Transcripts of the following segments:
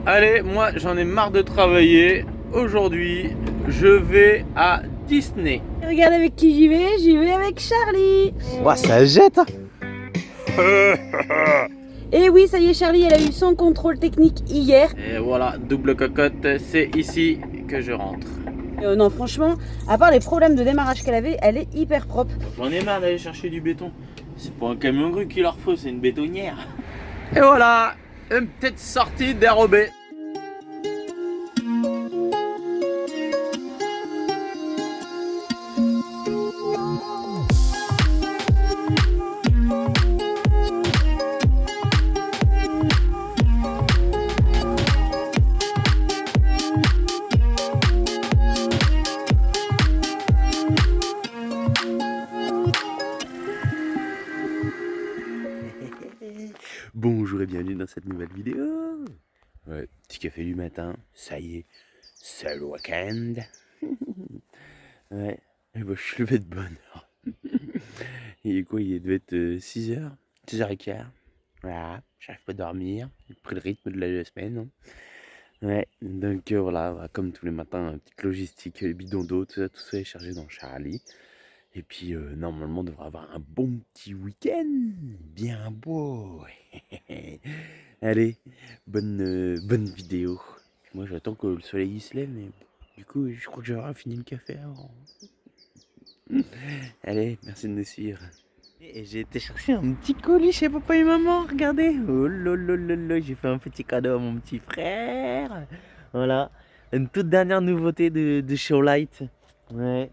Allez, moi j'en ai marre de travailler. Aujourd'hui, je vais à Disney. Regarde avec qui j'y vais avec Charlie. Ouais, ça jette hein. Et oui, ça y est, Charlie, elle a eu son contrôle technique hier. Et voilà, double cocotte, c'est ici que je rentre. Non, franchement, à part les problèmes de démarrage qu'elle avait, elle est hyper propre. J'en ai marre d'aller chercher du béton. C'est pas un camion grue qu'il leur faut, c'est une bétonnière. Et voilà, une petite sortie dérobée. Bonjour et bienvenue dans cette nouvelle vidéo. Ouais, petit café du matin, ça y est, c'est le week-end. Ouais, et bon, je suis levé de bonne heure. Il est quoi, il devait être 6h, 6h15. Voilà, j'arrive pas à dormir, j'ai pris le rythme de la semaine. Hein. Ouais, donc voilà, comme tous les matins, petite logistique, les bidons d'eau, tout ça est chargé dans Charlie. Et puis normalement on devrait avoir un bon petit week-end, bien beau. Allez, bonne vidéo. Moi j'attends que le soleil il se lève, mais du coup je crois que j'aurai fini le café avant. Allez, merci de nous suivre. Et j'ai été chercher un petit colis chez papa et maman, regardez. Oh là, j'ai fait un petit cadeau à mon petit frère. Voilà, une toute dernière nouveauté de Showlight. Ouais.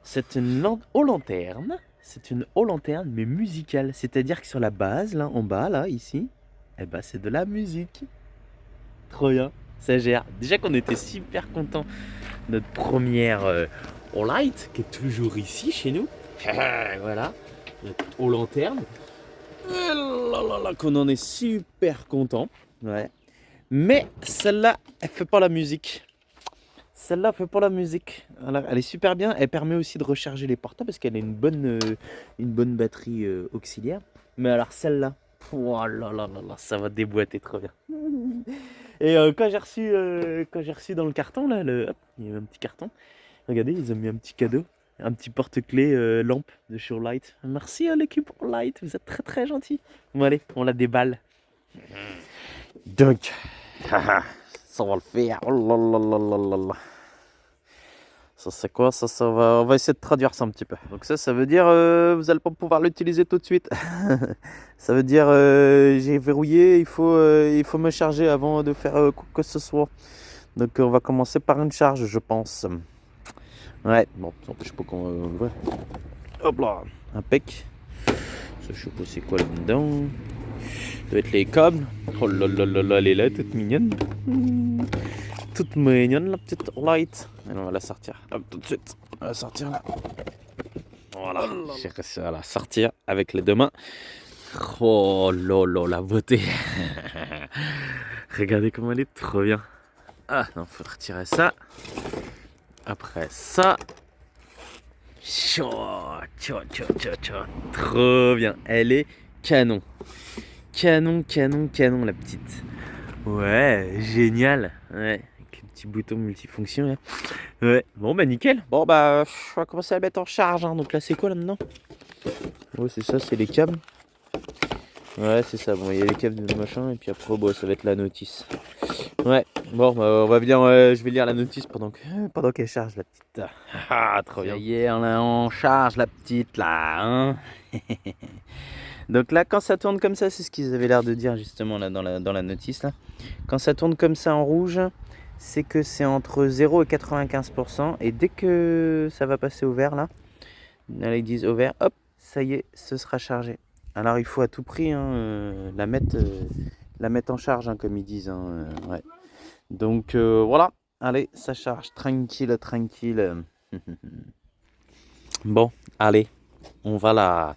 C'est une lampe aux lanternes. C'est une haut lanterne mais musicale. C'est-à-dire que sur la base, là, en bas, là, ici, eh ben, c'est de la musique. Trop bien. Ça gère. Déjà qu'on était super contents de notre première haut light, qui est toujours ici chez nous. Voilà. Notre haut lanterne. Et là, qu'on en est super content. Ouais. Mais celle-là, elle fait pas la musique. Celle-là fait pour la musique. Alors, elle est super bien. Elle permet aussi de recharger les portables parce qu'elle a une bonne batterie auxiliaire. Mais alors celle-là, oh là, ça va déboîter trop bien. Et quand j'ai reçu dans le carton là, hop, il y a un petit carton. Regardez, ils ont mis un petit cadeau, un petit porte-clés lampe de Showlight. Merci à l'équipe Light, vous êtes très très gentils. Bon allez, on la déballe. Donc, ça va le faire. Oh là. Ça c'est quoi? On va essayer de traduire ça un petit peu. Donc ça veut dire vous n'allez pas pouvoir l'utiliser tout de suite. Ça veut dire j'ai verrouillé, il faut me charger avant de faire quoi que ce soit. Donc on va commencer par une charge, je pense. Ouais, bon, ça n'empêche pas qu'on va... Hop là, impec. Ça, je sais pas c'est quoi là-dedans. Ça doit être les câbles. Oh là, elle est là, toute mignonne. Toute mignonne la petite light. Et on va la sortir. Hop, tout de suite. On va la sortir là. Voilà. J'ai réussi à la sortir avec les deux mains. Oh là, la beauté. Regardez comment elle est trop bien. Ah non, faut retirer ça. Après ça. Trop bien. Elle est canon. Canon la petite. Ouais, génial. Ouais. Petit bouton multifonction là. Ouais, bon bah nickel. Bon bah on va commencer à la mettre en charge hein. Donc là c'est quoi là-dedans? Ouais c'est ça, c'est les câbles. Ouais c'est ça, bon il y a les câbles de machin et puis après bon, ça va être la notice. Ouais, bon bah, on va venir, je vais lire la notice pendant qu'elle charge la petite. Ah trop bien. Ça y est, on charge la petite là hein. Donc là quand ça tourne comme ça, c'est ce qu'ils avaient l'air de dire justement là dans la notice là. Quand ça tourne comme ça en rouge, c'est que c'est entre 0 et 95%. Et dès que ça va passer au vert, là ils disent au vert, hop, ça y est, ce sera chargé. Alors il faut à tout prix hein, la mettre en charge, hein, comme ils disent. Hein, ouais. Donc voilà, allez, ça charge, tranquille. Bon, allez, on va la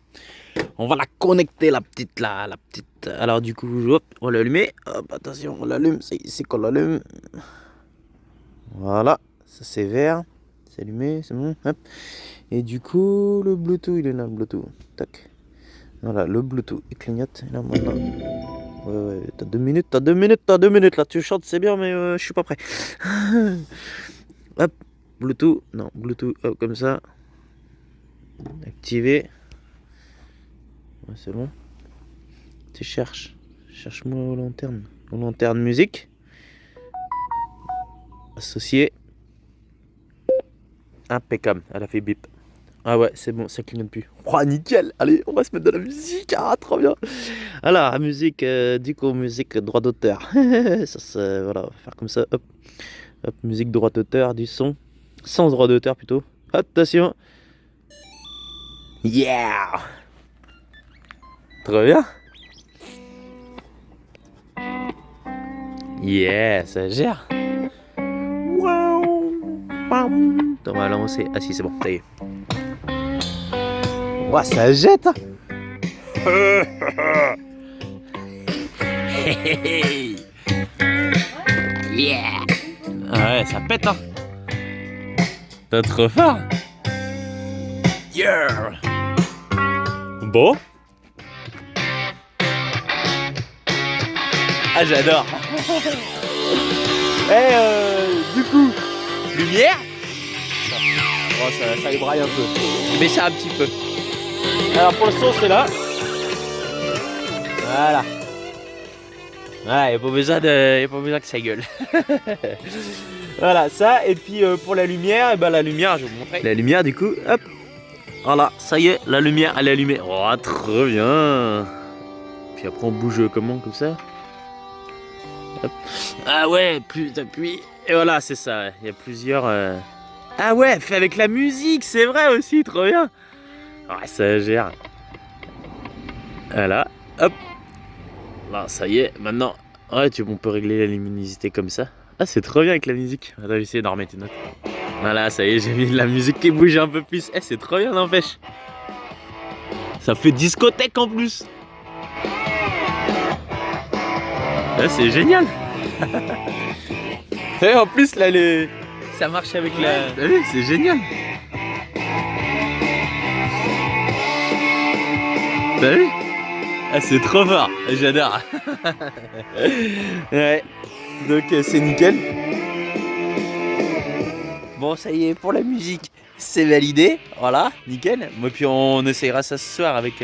connecter la petite là, la petite. Alors du coup, hop, on va l'allumer. Hop, attention, on l'allume, c'est ici qu'on l'allume. Voilà, ça c'est vert, c'est allumé, c'est bon, hop. Et du coup, le Bluetooth, il est là, le Bluetooth, tac. Voilà, le Bluetooth, il clignote, et là maintenant, Ouais, t'as 2 minutes, là, tu chantes, c'est bien, mais je suis pas prêt. Hop, Bluetooth, non, Bluetooth, hop, comme ça. Activé. Ouais, c'est bon. Tu cherche-moi aux lanternes musique. Associé. Impeccable, elle a fait bip. Ah ouais, c'est bon, ça clignote plus. Oh, nickel. Allez, on va se mettre de la musique. Ah, trop bien. Alors, la musique, du coup, musique droit d'auteur. Voilà, on va faire comme ça. Hop, hop, musique droit d'auteur, du son. Sans droit d'auteur plutôt. Attention. Yeah. Trop bien. Yeah, ça gère. Waouh. Attends, on va lancer. Ah si, c'est bon, ça y est. Ouah, ça jette. Hein. Yeah. Ah ouais, ça pète, hein. T'es trop fort. Yeah. Bon. Ah, j'adore. Du coup, lumière. Oh, ça ébraille un peu. Mais ça un petit peu. Alors pour le son, c'est là. Voilà. Ouais, il n'y a pas besoin que ça gueule. Voilà, ça. Et puis pour la lumière, la lumière, je vais vous montrer. La lumière, du coup, hop. Voilà, ça y est, la lumière, elle est allumée. Oh, trop bien. Puis après, on bouge comment, comme ça. Hop. Ah ouais, plus d'appuis. Et voilà, c'est ça. Il y a plusieurs... Ah ouais, fait avec la musique, c'est vrai aussi, trop bien. Ouais, ça gère. Voilà, hop. Là, ça y est, maintenant, ouais, on peut régler la luminosité comme ça. Ah, c'est trop bien avec la musique. Attends, je vais essayer d'en remettre une autre. Voilà, ça y est, j'ai mis de la musique qui bouge un peu plus. Eh, c'est trop bien, n'empêche. Ça fait discothèque en plus. C'est génial. Et en plus, là, ça marche avec la... T'as vu, c'est génial. T'as vu? Ah, c'est trop fort, j'adore. Ouais, donc c'est nickel. Bon, ça y est, pour la musique, c'est validé. Voilà, nickel. Moi, puis on essayera ça ce soir avec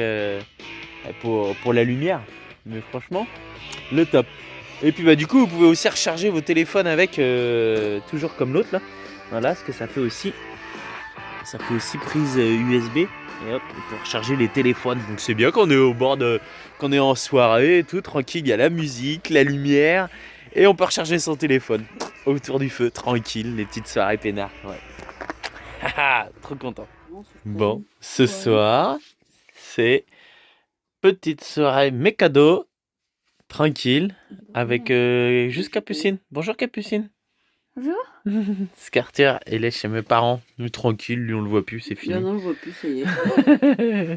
pour la lumière. Mais franchement, le top. Et puis du coup, vous pouvez aussi recharger vos téléphones avec, toujours comme l'autre là. Voilà, ce que ça fait aussi. Ça fait aussi prise USB. Et hop, pour recharger les téléphones. Donc c'est bien qu'on est au bord qu'on est en soirée et tout, tranquille. Il y a la musique, la lumière. Et on peut recharger son téléphone autour du feu, tranquille, les petites soirées peinards. Ouais. Trop content. Bon, ce soir, c'est petite soirée mes cadeaux, tranquille, avec juste Capucine. Bonjour Capucine. Bonjour. Scarter, elle est chez mes parents. Nous tranquille, lui on le voit plus, c'est fini. Non, on le voit plus, ça y est.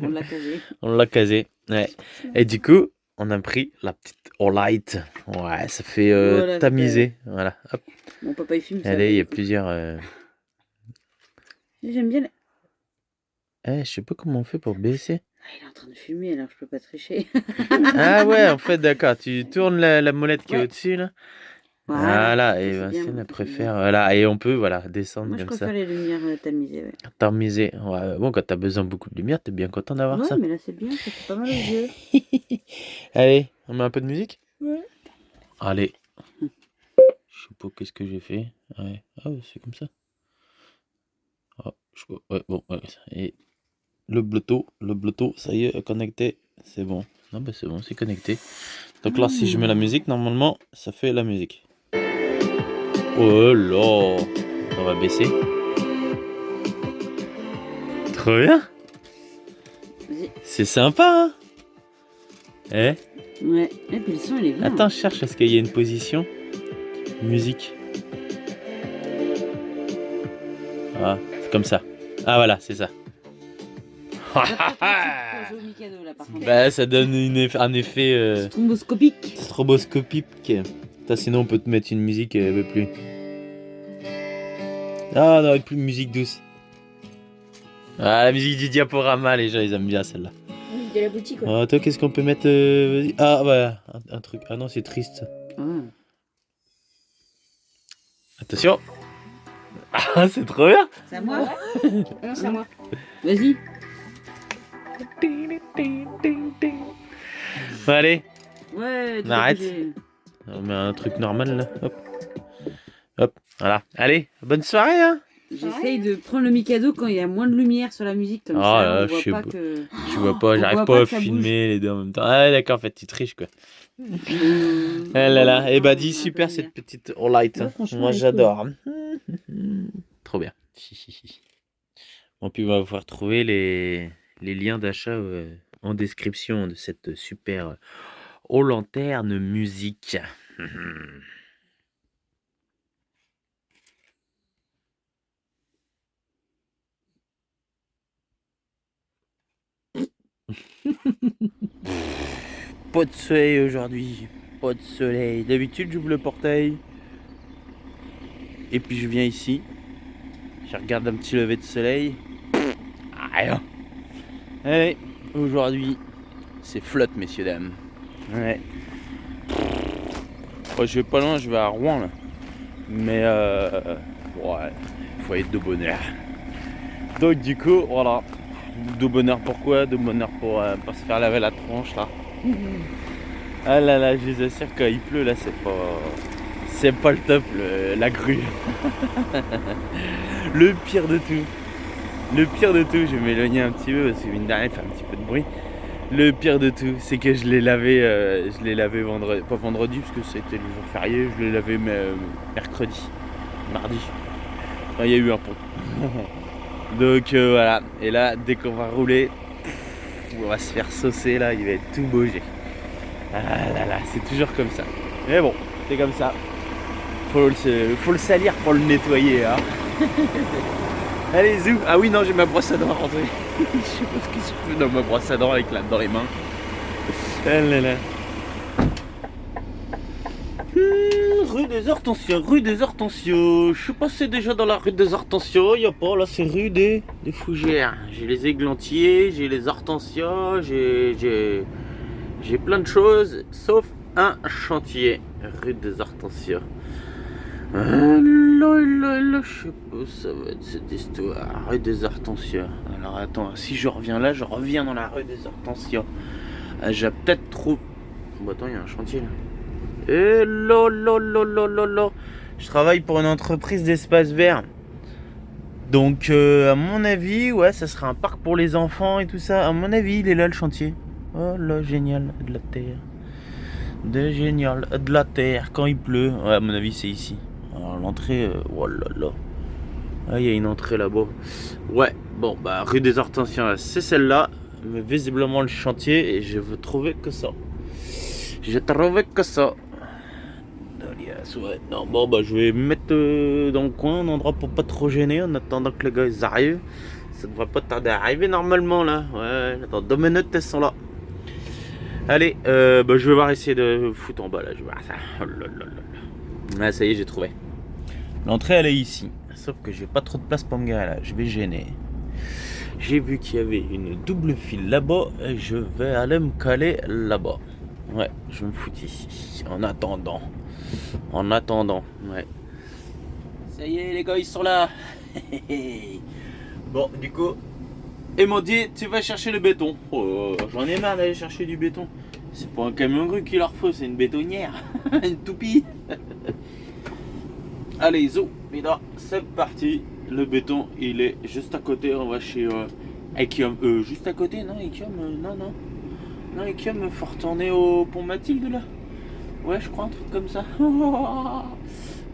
On l'a casé. On l'a casé, ouais. Et du coup, on a pris la petite All-Light. Ouais, ça fait Voilà, tamiser. Voilà, hop. Mon papa il fume ça. Allez, il y a plusieurs... J'aime bien. je sais pas comment on fait pour baisser. Ah, il est en train de fumer alors je peux pas tricher. Ah ouais, en fait, d'accord. Tu tournes la molette qui est Ouais. au-dessus, là. Voilà. Voilà, et C'est bien, Vincent moi, elle c'est préfère... bien. Voilà, et on peut, voilà, descendre Moi je comme ça. préfère les lumières tamisées. Ouais. Tamiser. Ouais, bon, quand t'as besoin de beaucoup de lumière, t'es bien content d'avoir ça. Mais là c'est bien, ça fait pas mal aux yeux. Allez, on met un peu de musique? Ouais. Allez. Je sais pas qu'est-ce que j'ai fait. Ouais. Ah, c'est comme ça. Ah, ouais, bon, ouais. Et le Bluetooth, ça y est, connecté. C'est bon. Non, bah c'est bon, c'est connecté. Donc là, si je mets la musique, normalement, ça fait la musique. Oh là! On va baisser. Trop bien! Vas-y. C'est sympa, hein? Eh? Ouais. Et puis le son il est bien. Attends, je cherche, est-ce qu'il y a une position? Musique. Ah, c'est comme ça. Ah voilà, c'est ça. Bah ça donne un effet Stromboscopique. stroboscopique. Sinon on peut te mettre une musique un peu plus... Ah non, plus musique douce. Ah, la musique du diaporama, les gens ils aiment bien celle-là. musique de la boutique. Ouais. Ah, toi, qu'est-ce qu'on peut mettre vas-y. Ah, bah, un truc. Ah non, c'est triste. Attention. Ah, c'est trop bien. C'est à moi. Non, c'est à moi. Vas-y. Bon, allez, Ouais. on arrête. On met un truc normal là. Hop. Hop. Voilà. Allez, bonne soirée, hein. J'essaye de prendre le Mikado quand il y a moins de lumière sur la musique, comme Ah, ça là, on voit je sais pas pas. que... Tu vois pas, On j'arrive voit pas à que ça filmer les deux en même temps. Ah, d'accord, en fait, tu triches quoi. Ah là là, et bah dis super cette petite all light. Ouais, franchement, Moi elle est j'adore. Trop bien. Bon, puis on va pouvoir trouver les liens d'achat en description de cette super haut lanterne musique. Pas de soleil aujourd'hui, pas de soleil. D'habitude j'ouvre le portail et puis je viens ici. Je regarde un petit lever de soleil. Rien. Allez, aujourd'hui c'est flotte messieurs dames. Ouais. Oh, je vais pas loin, je vais à Rouen là. Mais ouais, faut être de bonheur. Donc du coup, voilà. De bonheur pourquoi? De bonheur pour se faire laver la tronche là. Ah là là, je vous assure quand il pleut là, c'est pas le top, la grue. Le pire de tout. Le pire de tout, je vais m'éloigner un petit peu parce que mine de rien, il fait un petit peu de bruit. Le pire de tout, c'est que je l'ai lavé vendredi, pas vendredi parce que c'était le jour férié, je l'ai lavé mercredi, mardi. Enfin, il y a eu un pont. Donc voilà, et là, dès qu'on va rouler, on va se faire saucer là, il va être tout beugé. Ah là là, c'est toujours comme ça. Mais bon, c'est comme ça. Faut le salir pour le nettoyer. Hein. Allez, zou. Ah oui, non, j'ai ma brosse à dents à rentrer. Je sais pas ce que je fais dans ma brosse à dents avec là dans les mains. Ah là là. Rue des Hortensias, rue des Hortensias. Je suis passé déjà dans la rue des Hortensias. Y a pas, là, c'est rue des Fougères. J'ai les églantiers, j'ai les hortensias, j'ai plein de choses, sauf un chantier. Rue des Hortensias. Là, je sais pas où ça va être cette histoire. Rue des Hortensias. Alors attends, si je reviens là, je reviens dans la rue des Hortensias. J'ai peut-être trop. Bon, attends, il y a un chantier là. Et là. Je travaille pour une entreprise d'espace vert. Donc, à mon avis, ouais, ça sera un parc pour les enfants et tout ça. À mon avis, il est là le chantier. Oh là, génial, de la terre. Génial, de la terre quand il pleut. Ouais, à mon avis, c'est ici. Alors, l'entrée, oh là là. Ah, il y a une entrée là-bas. Ouais, bon, bah, rue des Hortensias, c'est celle-là. Mais visiblement, le chantier, et je veux trouver que ça. J'ai trouvé que ça. Ouais. Non, bon, bah, je vais me mettre dans le coin, un endroit pour pas trop gêner en attendant que les gars ils arrivent. Ça devrait pas tarder à arriver normalement là. Ouais, dans 2 minutes, elles sont là. Allez, bah, je vais voir essayer de foutre en bas là. Je vais voir ça. Oh là là là. Ah, ça y est, j'ai trouvé. L'entrée elle est ici. Sauf que j'ai pas trop de place pour me garer là. Je vais gêner. J'ai vu qu'il y avait une double file là-bas et je vais aller me caler là-bas. Ouais, je vais me foutre ici. En attendant, ouais. Ça y est, les gars, ils sont là. Bon, du coup, ils m'ont dit, tu vas chercher le béton. Oh, j'en ai marre d'aller chercher du béton. C'est pas un camion grue qu'il leur faut, c'est une bétonnière. Une toupie. Allez, zo, là, c'est parti. Le béton, il est juste à côté. On va chez Ekium. Juste à côté, non, Ekium, non. Non, Ekium, faut retourner au pont Mathilde là. Ouais, je crois un truc comme ça.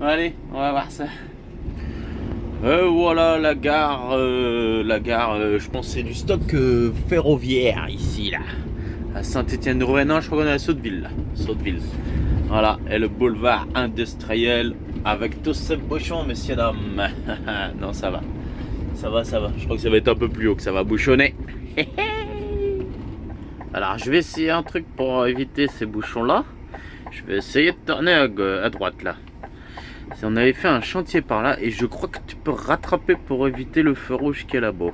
Allez, on va voir ça. Voilà la gare. Je pense que c'est du stock ferroviaire ici là. À Saint-Étienne-de-Rouennais, non, je crois qu'on est à Sotteville là. Sotteville. Voilà, et le boulevard industriel avec tous ces bouchons, messieurs dames. Non, ça va. Ça va. Je crois que ça va être un peu plus haut que ça va bouchonner. Alors, je vais essayer un truc pour éviter ces bouchons là. Je vais essayer de tourner à droite là. Si on avait fait un chantier par là et je crois que tu peux rattraper pour éviter le feu rouge qui est là-bas.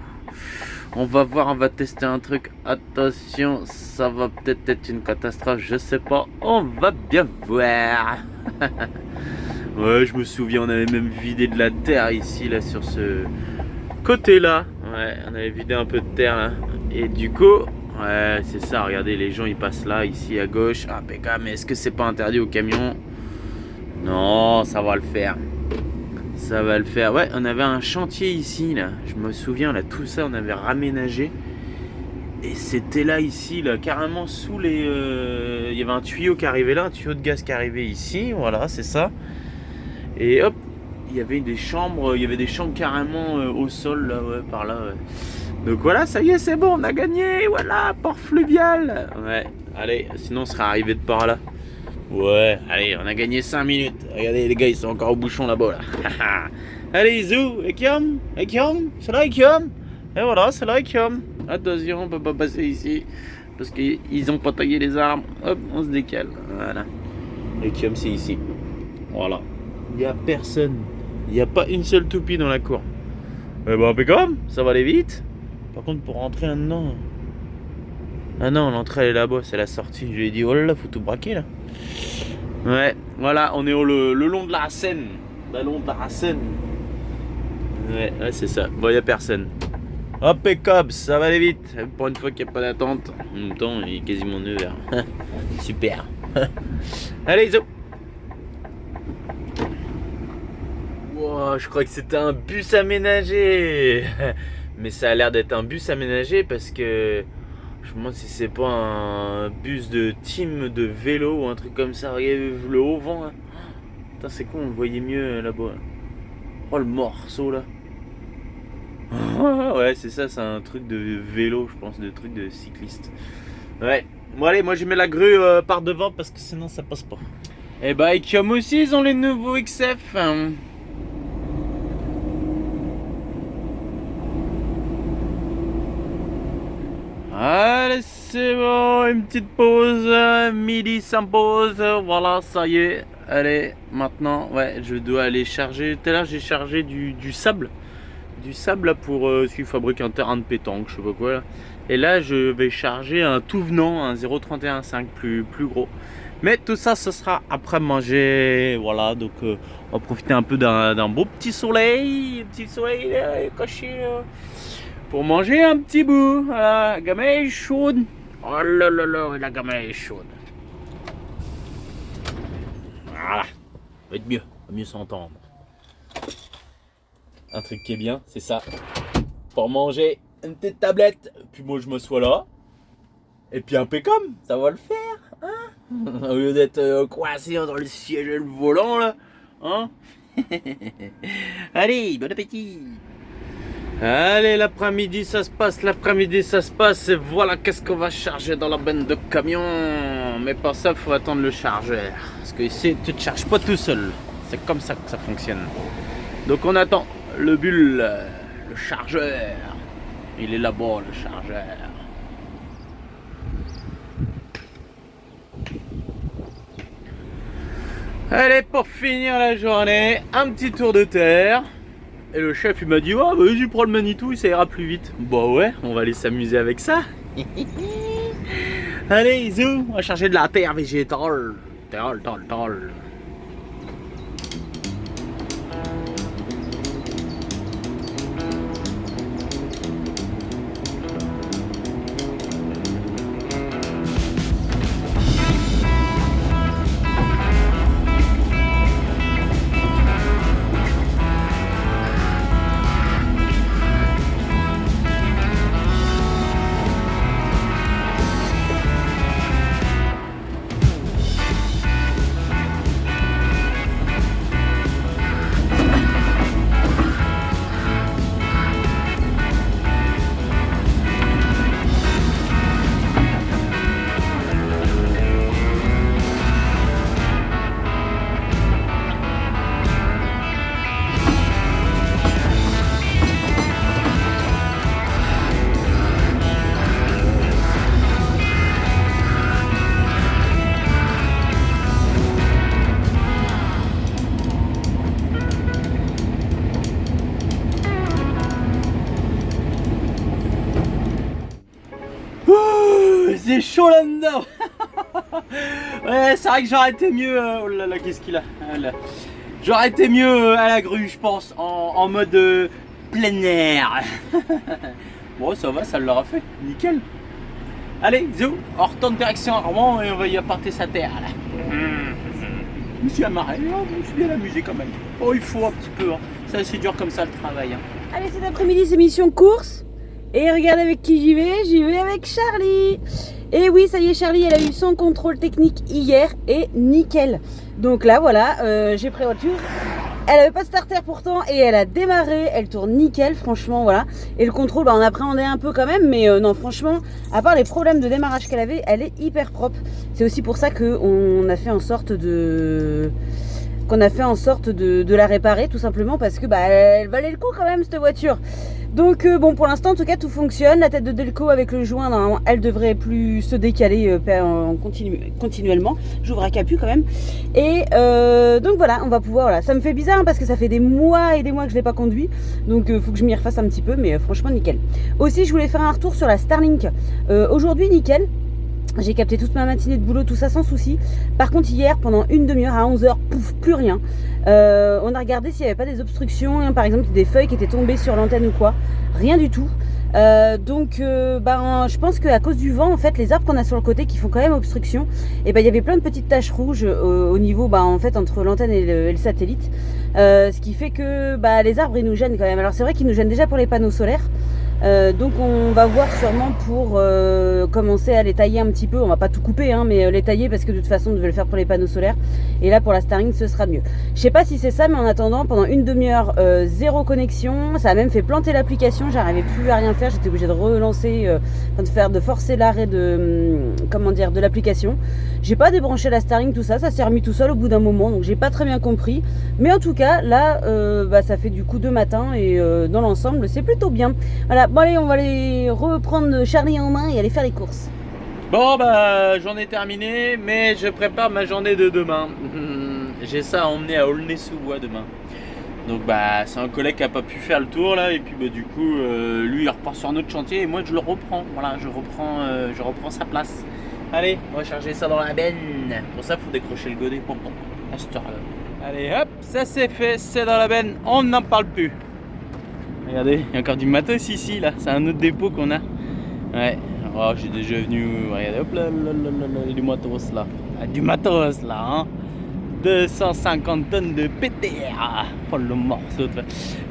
On va voir, on va tester un truc. Attention, ça va peut-être être une catastrophe, je sais pas. On va bien voir. Ouais, je me souviens, on avait même vidé de la terre ici, là, sur ce côté-là. Ouais, on avait vidé un peu de terre, là. Et du coup, ouais, c'est ça, regardez, les gens, ils passent là, ici, à gauche. Ah, mais est-ce que c'est pas interdit aux camions? Non, ça va le faire. Ça va le faire. Ouais, on avait un chantier ici, là. Je me souviens, là, tout ça, on avait raménagé. Et c'était là, ici, là, carrément sous les... Il y avait un tuyau qui arrivait là, un tuyau de gaz qui arrivait ici. Voilà, c'est ça. Et hop, il y avait des chambres carrément au sol, là, ouais, par là, ouais. Donc voilà, ça y est, c'est bon, on a gagné. Voilà, port fluvial. Ouais, allez, sinon on serait arrivé de par là. Ouais, allez, on a gagné 5 minutes. Regardez, les gars, ils sont encore au bouchon là-bas, là. Allez, Zou, Ekiam, c'est là, Ekiam. Et voilà, c'est là, Ekiam. Attention, on peut pas passer ici. Parce qu'ils ont pas taillé les arbres. Hop, on se décale. Voilà. Ekiam, c'est ici. Voilà. Il n'y a personne. Il n'y a pas une seule toupie dans la cour. Eh ben, impeccable, ça va aller vite. Par contre, pour rentrer là-dedans... Ah non, l'entrée elle est là-bas, c'est la sortie. Je lui ai dit, oh là là, faut tout braquer là. Ouais, voilà, on est le long de la Seine. Le long de la Seine. Ouais, c'est ça. Bon, il n'y a personne. Impeccable, ça va aller vite. Pour une fois qu'il n'y a pas d'attente. En même temps, il est quasiment 9h. Super. Allez, zo. Wow, je crois que c'était un bus aménagé. Mais ça a l'air d'être un bus aménagé parce que... Je me demande si c'est pas un bus de team de vélo ou un truc comme ça. Regardez le haut vent là. Putain, c'est con, on le voyait mieux là-bas. Oh, le morceau là. Ouais, c'est ça, c'est un truc de vélo, je pense, de truc de cycliste. Ouais. Bon, allez, moi je mets la grue par devant parce que sinon ça passe pas. Et bah, Ekiam aussi, ils ont les nouveaux XF. Allez, c'est bon, une petite pause, midi sans pause, voilà, ça y est. Allez, maintenant, ouais, je dois aller charger. Tout à l'heure, j'ai chargé du sable. Du sable là pour ce qui fabrique un terrain de pétanque, je sais pas quoi là. Et là, je vais charger un tout venant, un 0,31,5 plus gros. Mais tout ça, ce sera après manger. Voilà, donc on va profiter un peu d'un beau petit soleil. Petit soleil caché là. Pour manger un petit bout. Voilà, la gamelle est chaude. Oh là là là, la gamelle est chaude. Voilà, ça va être mieux, va mieux s'entendre. Un truc qui est bien, c'est ça. Pour manger une petite tablette, puis moi je m'assois là. Et puis impeccable, ça va le faire. Hein, au lieu d'être coincé dans le siège et le volant là. Hein. Allez, bon appétit. Allez, l'après-midi ça se passe, et voilà qu'est-ce qu'on va charger dans la benne de camion. Mais pour ça, il faut attendre le chargeur. Parce que ici, tu ne te charges pas tout seul. C'est comme ça que ça fonctionne. Donc on attend le bulle, le chargeur. Il est là-bas, le chargeur. Allez, pour finir la journée, un petit tour de terre. Et le chef il m'a dit, oh vas-y prends le Manitou, ça ira plus vite. Bah ouais, on va aller s'amuser avec ça. Allez zou, on va charger de la terre végétale. Terre. faisait chaud là-dedans. Ouais, c'est vrai que j'aurais été mieux. Oh là là, qu'est-ce qu'il a là. J'aurais été mieux à la grue, je pense, en mode plein air. Bon, ça va, ça l'aura fait, nickel. Allez, zou, on retourne direction Armand et on va y apporter sa terre là. Je me suis amarré, je me suis bien amusé quand même. Oh, il faut un petit peu, hein. C'est assez dur comme ça le travail. Hein. Allez, cet après-midi, c'est mission course. Et regardez avec qui j'y vais avec Charlie. Et oui, ça y est, Charlie, elle a eu son contrôle technique hier et nickel. Donc là, voilà, j'ai pris voiture. Elle avait pas de starter pourtant et elle a démarré, elle tourne nickel, franchement, voilà. Et le contrôle, bah, on appréhendait un peu quand même, mais non, franchement, à part les problèmes de démarrage qu'elle avait, elle est hyper propre. C'est aussi pour ça qu'on a fait en sorte de la réparer, tout simplement parce que bah, elle valait le coup quand même, cette voiture. Donc bon, pour l'instant en tout cas tout fonctionne. La tête de Delco avec le joint, normalement elle devrait plus se décaler continuellement. J'ouvre un capu quand même. Et donc voilà, on va pouvoir, voilà. Ça me fait bizarre hein, parce que ça fait des mois et des mois que je l'ai pas conduit. Donc faut que je m'y refasse un petit peu, mais franchement nickel. Aussi je voulais faire un retour sur la Starlink. Aujourd'hui nickel. J'ai capté toute ma matinée de boulot, tout ça sans souci. Par contre hier, pendant une demi-heure à 11h, pouf, plus rien. On a regardé s'il n'y avait pas des obstructions, hein, par exemple des feuilles qui étaient tombées sur l'antenne ou quoi. Rien du tout. Donc je pense qu'à cause du vent, en fait, les arbres qu'on a sur le côté qui font quand même obstruction, et il y avait plein de petites taches rouges au niveau, en fait, entre l'antenne et le satellite. Ce qui fait que les arbres, ils nous gênent quand même. Alors c'est vrai qu'ils nous gênent déjà pour les panneaux solaires. Donc on va voir sûrement pour commencer à les tailler un petit peu. On va pas tout couper hein, mais les tailler parce que de toute façon on devait le faire pour les panneaux solaires. Et là pour la Starlink ce sera mieux. Je sais pas si c'est ça, mais en attendant pendant une demi-heure zéro connexion. Ça a même fait planter l'application. J'arrivais plus à rien faire. J'étais obligée de relancer, de forcer l'arrêt de l'application. J'ai pas débranché la Starlink, tout ça. Ça s'est remis tout seul au bout d'un moment. Donc j'ai pas très bien compris. Mais en tout cas là ça fait du coup 2 matins et dans l'ensemble c'est plutôt bien. Voilà. Bon allez, on va aller reprendre Charlie en main et aller faire les courses. Bon j'en ai terminé, mais je prépare ma journée de demain. J'ai ça à emmener à Aulnay-sous-Bois demain. Donc c'est un collègue qui a pas pu faire le tour là, et puis du coup lui il repart sur notre chantier et moi je le reprends. Voilà, je reprends sa place. Allez, on va charger ça dans la benne. Pour ça il faut décrocher le godet à cette heure-là. Allez hop, ça c'est fait, c'est dans la benne, on n'en parle plus. Regardez, il y a encore du matos ici, là. C'est un autre dépôt qu'on a. Ouais. Oh, j'ai déjà venu. Regardez, hop là, du matos là. Ah, du matos là, hein. 250 tonnes de PTR. Oh, le morceau.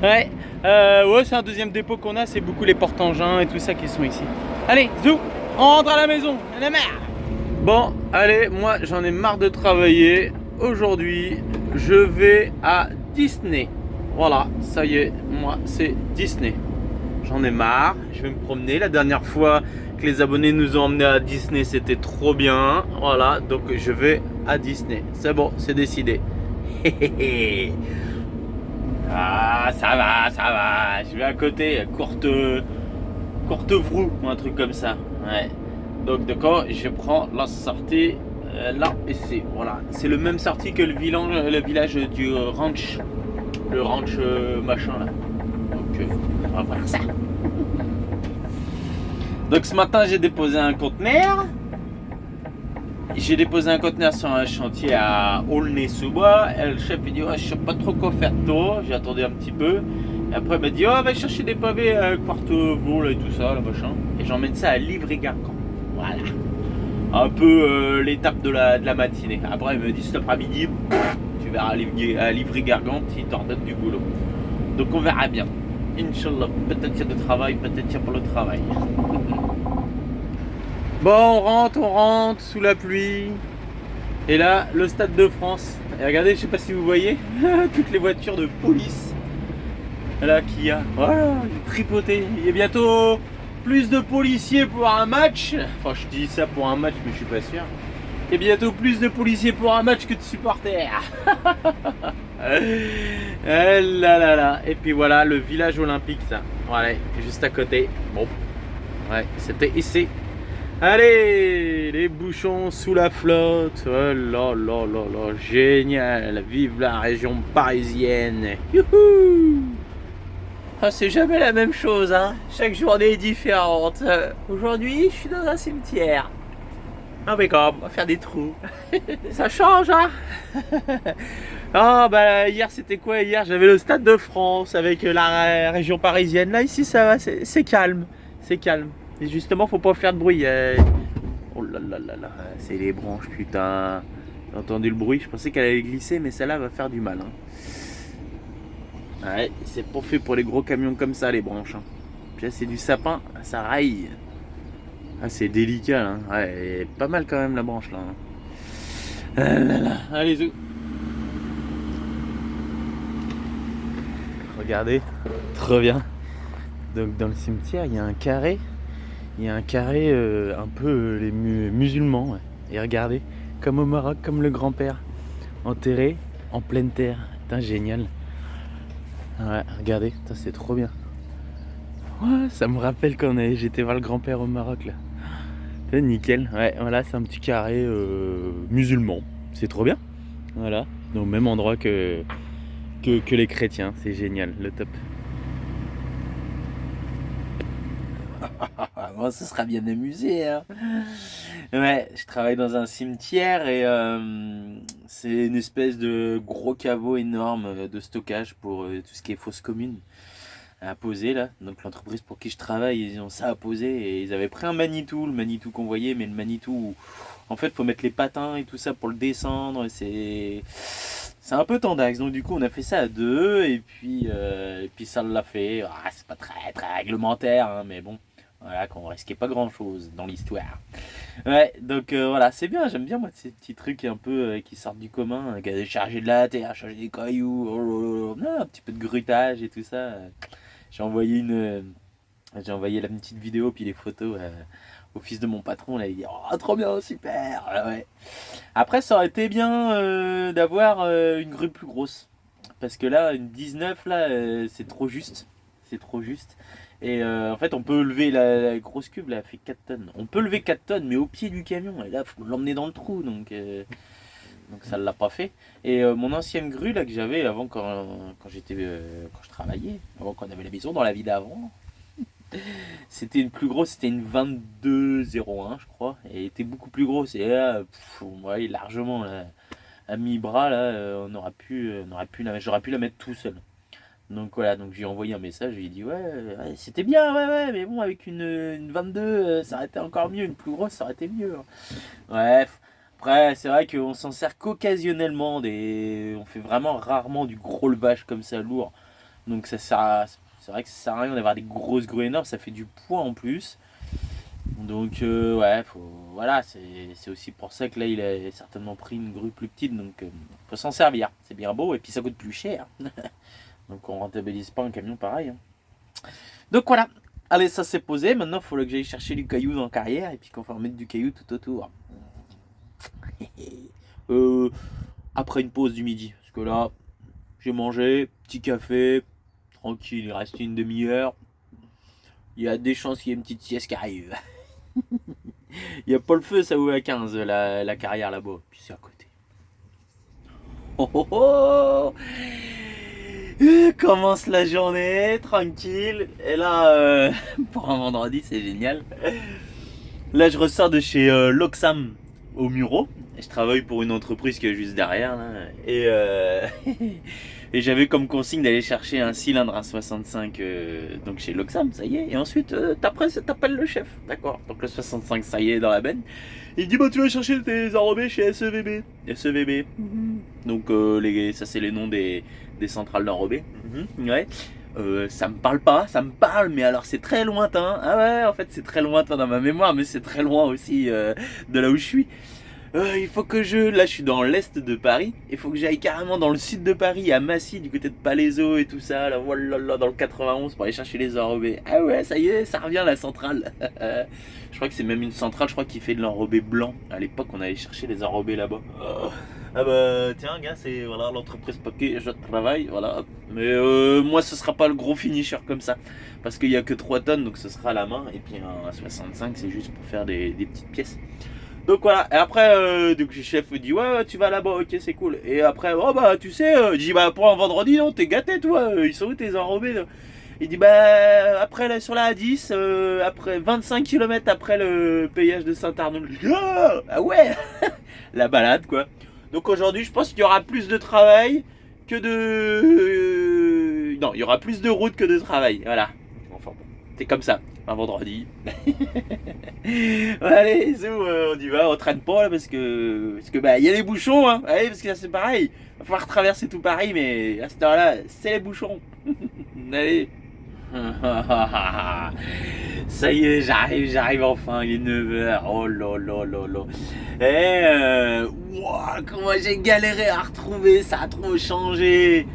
Ouais. Ouais, c'est un deuxième dépôt qu'on a. C'est beaucoup les porte-engins et tout ça qui sont ici. Allez, zou, on rentre à la maison. On a marre. Bon, allez, moi j'en ai marre de travailler. Aujourd'hui, je vais à Disney. Voilà, ça y est, moi c'est Disney. J'en ai marre, je vais me promener. La dernière fois que les abonnés nous ont emmenés à Disney, c'était trop bien. Voilà, donc je vais à Disney. C'est bon, c'est décidé. Ah, ça va. Je vais à côté, Courtevroux ou un truc comme ça. Ouais. Donc d'accord, je prends la sortie là et c'est voilà, c'est le même sortie que le village du ranch. Le ranch machin là. Donc on va voir ça. Donc ce matin j'ai déposé un conteneur. J'ai déposé un conteneur sur un chantier à Aulnay-sous-Bois. Et le chef il dit je sais pas trop quoi faire de tôt. J'ai attendu un petit peu. Et après il m'a dit va chercher des pavés à Quartevaux et tout ça, le machin. Et j'emmène ça à Livry-Gargan. Voilà. Un peu l'étape de la matinée. Après il me dit cet après-midi. Tu verras à Livry-Gargan, il t'en donne du boulot. Donc on verra bien. Inch'Allah, peut-être qu'il y a du travail, peut-être qu'il n'y a pas le travail. Bon, on rentre sous la pluie. Et là, le Stade de France. Et regardez, je sais pas si vous voyez, toutes les voitures de police. Là, qu'il y a. Voilà, tripoté. Il y a bientôt plus de policiers pour un match. Enfin, je dis ça pour un match, mais je suis pas sûr. Il y a bientôt plus de policiers pour un match que de supporters. Là. Et puis voilà, le village olympique, ça. Voilà, juste à côté. Bon, ouais, c'était ici. Allez, les bouchons sous la flotte. Oh là, génial. Vive la région parisienne. Youhou! Ah, c'est jamais la même chose, hein. Chaque journée est différente. Aujourd'hui, je suis dans un cimetière. Impeccable, on va faire des trous. Ça change, hein. Ah bah hier c'était quoi? Hier j'avais le Stade de France avec la région parisienne. Là ici ça va, c'est calme. C'est calme. Et justement faut pas faire de bruit. Oh là là là là, c'est les branches putain. J'ai entendu le bruit, je pensais qu'elle allait glisser mais celle-là va faire du mal. Hein. Ouais, c'est pas fait pour les gros camions comme ça les branches. Hein. Puis là c'est du sapin, ça raille. Ah c'est délicat là. Ouais, pas mal quand même la branche là. Hein. Ah là là. Allez zou. Regardez, trop bien. Donc dans le cimetière, il y a un carré. Il y a un carré un peu les musulmans. Ouais. Et regardez, comme au Maroc, comme le grand-père, enterré en pleine terre. Putain, génial. Ouais, regardez, c'est trop bien. Ouais, ça me rappelle quand j'étais voir le grand-père au Maroc là. C'est nickel. Ouais, voilà, c'est un petit carré musulman. C'est trop bien. Voilà, donc même endroit que les chrétiens, c'est génial, le top. Moi, ce sera bien amusé. Hein. Ouais, je travaille dans un cimetière et c'est une espèce de gros caveau énorme de stockage pour tout ce qui est fosse commune à poser là. Donc l'entreprise pour qui je travaille, ils ont ça à poser et ils avaient pris un Manitou, le Manitou qu'on voyait, mais le Manitou, en fait, faut mettre les patins et tout ça pour le descendre. C'est un peu tendax, donc du coup on a fait ça à deux et puis ça l'a fait. Ah, c'est pas très très réglementaire, hein, mais bon, voilà, qu'on risquait pas grand chose dans l'histoire. Ouais, donc voilà, c'est bien, j'aime bien moi ces petits trucs un peu qui sortent du commun, charger de la terre, charger des cailloux, un petit peu de grutage et tout ça. J'ai envoyé j'ai envoyé la petite vidéo puis les photos au fils de mon patron, là il dit oh trop bien, super, ouais. Après ça aurait été bien d'avoir une grue plus grosse. Parce que là, une 19 là, c'est trop juste. C'est trop juste. Et en fait on peut lever la grosse cube là, elle fait 4 tonnes. On peut lever 4 tonnes mais au pied du camion. Et là faut l'emmener dans le trou. Donc ça ne l'a pas fait. Et mon ancienne grue là que j'avais avant quand je travaillais, avant qu'on avait la maison dans la vie d'avant. C'était une plus grosse, c'était une 2201 je crois, et elle était beaucoup plus grosse. Et là, ouais, largement là, à mi-bras là, j'aurais pu la mettre tout seul. Donc voilà, donc j'ai envoyé un message, j'ai dit ouais, c'était bien, ouais, mais bon avec une 22, ça aurait été encore mieux, une plus grosse, ça aurait été mieux. Bref, après c'est vrai qu'on s'en sert qu'occasionnellement, on fait vraiment rarement du gros levage comme ça lourd. Donc c'est vrai que ça sert à rien d'avoir des grosses grues énormes, ça fait du poids en plus. Donc ouais, voilà, c'est aussi pour ça que là il a certainement pris une grue plus petite, donc faut s'en servir. C'est bien beau et puis ça coûte plus cher. Donc on rentabilise pas un camion pareil. Hein. Donc voilà, allez ça c'est posé, maintenant il faut que j'aille chercher du caillou dans la carrière et puis qu'on va remettre du caillou tout autour. Après une pause du midi, parce que là j'ai mangé, petit café, tranquille, il reste une demi-heure. Il y a des chances qu'il y ait une petite sieste qui arrive. Il n'y a pas le feu, ça ouvre à 15, la carrière là-bas. Puis c'est à côté. Oh oh oh, commence la journée, tranquille. Et là, pour un vendredi, c'est génial. Là, je ressors de chez Loxam au Muro. Et je travaille pour une entreprise qui est juste derrière. Là. Et j'avais comme consigne d'aller chercher un cylindre à 65 donc chez Loxam, ça y est. Et ensuite, t'appelles le chef, d'accord. Donc le 65, ça y est, dans la benne. Il dit, bah tu vas chercher tes enrobés chez SEVB. SEVB. Donc ça c'est les noms des centrales d'enrobés. Ouais. Ça me parle pas, ça me parle, mais alors c'est très lointain. Ah ouais, en fait c'est très lointain dans ma mémoire, mais c'est très loin aussi de là où je suis. Il faut que là je suis dans l'est de Paris, il faut que j'aille carrément dans le sud de Paris, à Massy, du côté de Palaiseau et tout ça, là, voilà, dans le 91 pour aller chercher les enrobés. Ah ouais, ça y est, ça revient la centrale. Je crois que c'est même une centrale, je crois, qui fait de l'enrobé blanc. À l'époque, on allait chercher les enrobés là-bas. Ah bah tiens gars, c'est voilà l'entreprise pour laquelle je travaille, voilà. Mais moi ce sera pas le gros finisher comme ça, parce qu'il y a que 3 tonnes, donc ce sera à la main, et puis un 65 c'est juste pour faire des petites pièces. Donc voilà, et après, donc le chef me dit ouais, tu vas là-bas, ok c'est cool. Et après, oh bah tu sais, je dis bah pour un vendredi non, t'es gâté toi, ils sont où tes enrobés là? Il dit bah après sur la A10, après 25 km après le péage de Saint-Arnaud. Je dis ah ouais, la balade quoi. Donc aujourd'hui je pense qu'il y aura plus de travail que de... non, il y aura plus de route que de travail, voilà. Enfin bon, c'est comme ça, un vendredi. Allez, on y va, on traîne pas là parce que bah il y a les bouchons, hein. Allez, parce que là c'est pareil, il va falloir traverser tout Paris, mais à cette heure-là, c'est les bouchons. Allez. Ça y est, j'arrive enfin, il est 9h. Oh là là là là. Wow, comment j'ai galéré à retrouver, ça a trop changé.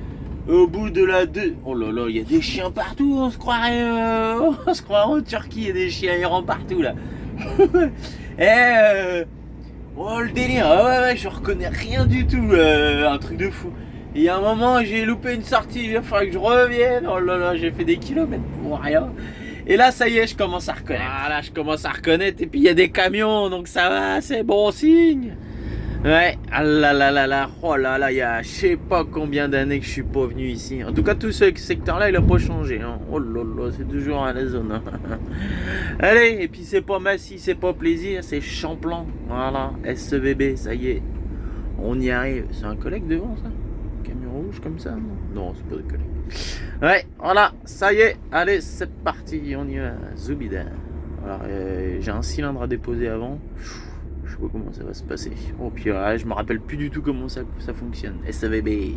Au bout de la 2. Oh là là, il y a des chiens partout, on se croirait en Turquie, il y a des chiens errants partout là. Oh le délire, ouais, je reconnais rien du tout, un truc de fou. Et il y a un moment, j'ai loupé une sortie, il va falloir que je revienne. Oh là là, j'ai fait des kilomètres pour rien. Et là, ça y est, je commence à reconnaître. Voilà, je commence à reconnaître. Et puis, il y a des camions, donc ça va, c'est bon signe. Ouais, ah là là là là, oh là là, il y a je sais pas combien d'années que je suis pas venu ici. En tout cas, tout ce secteur-là, il a pas changé. Hein. Oh là là, c'est toujours à la zone. Hein. Allez, et puis c'est pas Massy, c'est pas Plaisir, c'est Champlan. Voilà, SEVB, ça y est. On y arrive. C'est un collègue devant, ça? Camion rouge comme ça? Non, c'est pas de collègue. Ouais, voilà, ça y est. Allez, c'est parti, on y va. Zoubida. Voilà, j'ai un cylindre à déposer avant. Je sais pas comment ça va se passer. Oh, puis je me rappelle plus du tout comment ça fonctionne. SAVB.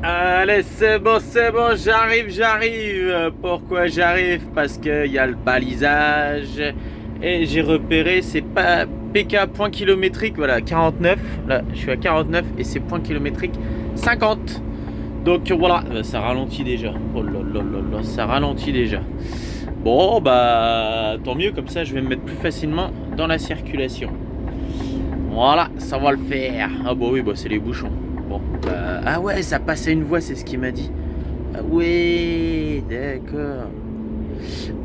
Allez, c'est bon, j'arrive. Pourquoi j'arrive? Parce qu'il y a le balisage. Et j'ai repéré, c'est pas PK point kilométrique, voilà, 49. Là, je suis à 49 et c'est point kilométrique 50. Donc voilà, ça ralentit déjà. Oh là là là là, ça ralentit déjà. Bon bah tant mieux, comme ça je vais me mettre plus facilement dans la circulation. Voilà, ça va le faire. Ah bah oui, bah c'est les bouchons. Bon, ah ouais, ça passe à une voie, c'est ce qu'il m'a dit. Ah ouais, d'accord.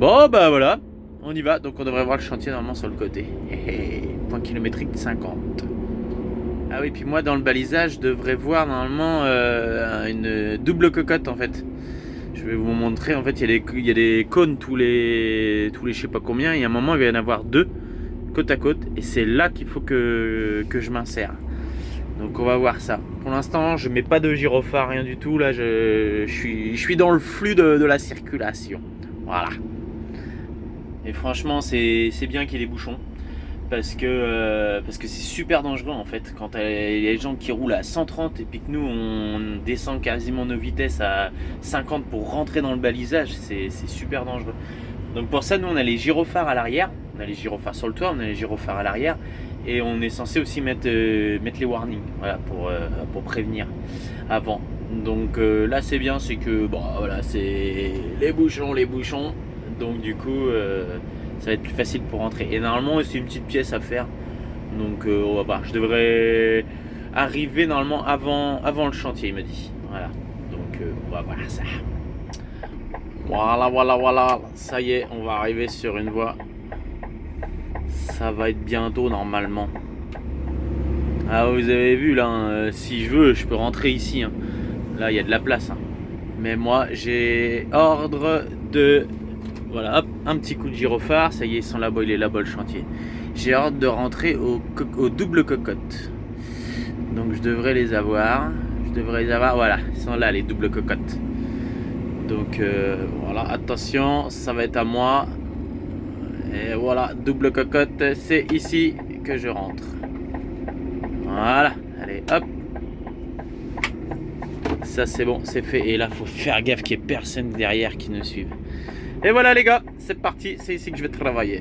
Bon bah voilà, on y va. Donc on devrait voir le chantier normalement sur le côté. Point kilométrique 50. Ah oui, puis moi dans le balisage je devrais voir normalement une double cocotte en fait. Je vais vous montrer, en fait il y a des cônes tous les je sais pas combien, et à un moment il va y en avoir deux côte à côte, et c'est là qu'il faut que je m'insère. Donc on va voir ça. Pour l'instant je mets pas de gyrophare, rien du tout, là je suis dans le flux de la circulation. Voilà. Et franchement c'est bien qu'il y ait des bouchons. Parce que c'est super dangereux en fait quand il y a des gens qui roulent à 130 et puis que nous on descend quasiment nos vitesses à 50 pour rentrer dans le balisage, c'est super dangereux. Donc pour ça nous on a les gyrophares à l'arrière, on a les gyrophares sur le toit, on a les gyrophares à l'arrière, et on est censé aussi mettre les warnings, voilà, pour prévenir avant. Donc là c'est bien, c'est que bon voilà, c'est les bouchons, donc du coup ça va être plus facile pour rentrer. Et normalement c'est une petite pièce à faire. Donc on va voir. Je devrais arriver normalement avant le chantier, il m'a dit. Voilà. Donc on va voir ça. Voilà. Ça y est, on va arriver sur une voie. Ça va être bientôt normalement. Ah vous avez vu là, hein, si je veux je peux rentrer ici. Hein. Là il y a de la place. Hein. Mais moi j'ai ordre de... Voilà, hop, un petit coup de gyrophare, ça y est, ils sont là-bas, il est là-bas le chantier. J'ai ordre de rentrer au double cocotte. Donc je devrais les avoir. Voilà, ils sont là les doubles cocottes. Donc voilà, attention, ça va être à moi. Et voilà, double cocotte, c'est ici que je rentre. Voilà, allez, hop. Ça c'est bon, c'est fait. Et là, faut faire gaffe qu'il n'y ait personne derrière qui nous suive. Et voilà les gars, c'est parti, c'est ici que je vais travailler.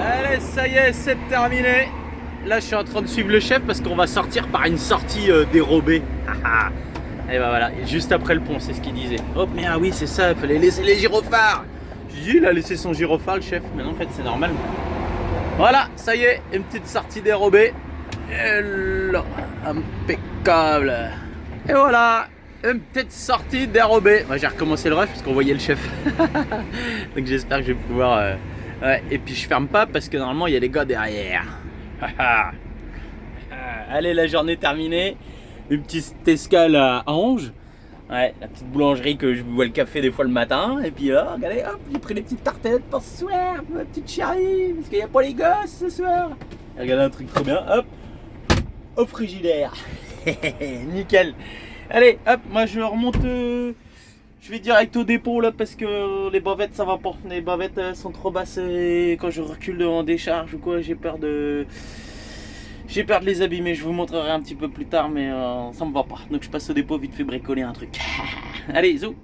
Allez, ça y est, c'est terminé. Là je suis en train de suivre le chef parce qu'on va sortir par une sortie dérobée. Et bah voilà, juste après le pont, c'est ce qu'il disait. Hop, mais ah oui c'est ça, il fallait laisser les gyrophares. J'ai dit, il a laissé son gyrophare le chef, mais non en fait c'est normal. Voilà, ça y est, une petite sortie dérobée. Et là, impeccable. Et voilà, une petite sortie dérobée. Moi j'ai recommencé le rush parce qu'on voyait le chef. Donc j'espère que je vais pouvoir... Ouais. Et puis je ferme pas parce que normalement il y a les gars derrière. Allez, la journée terminée. une petite escale à Ange. Ouais, la petite boulangerie que je bois le café des fois le matin. Et puis là, regardez, hop, j'ai pris des petites tartelettes pour ce soir, ma petite chérie, parce qu'il n'y a pas les gosses ce soir. Et regardez un truc trop bien, hop, au frigidaire. Nickel. Allez, hop, moi je remonte, je vais direct au dépôt là parce que les bavettes ça va pas. Les bavettes sont trop basses et quand je recule en décharge ou quoi, j'ai peur de les abîmer. Je vous montrerai un petit peu plus tard, mais ça me va pas. Donc je passe au dépôt vite fait bricoler un truc. Allez, zou.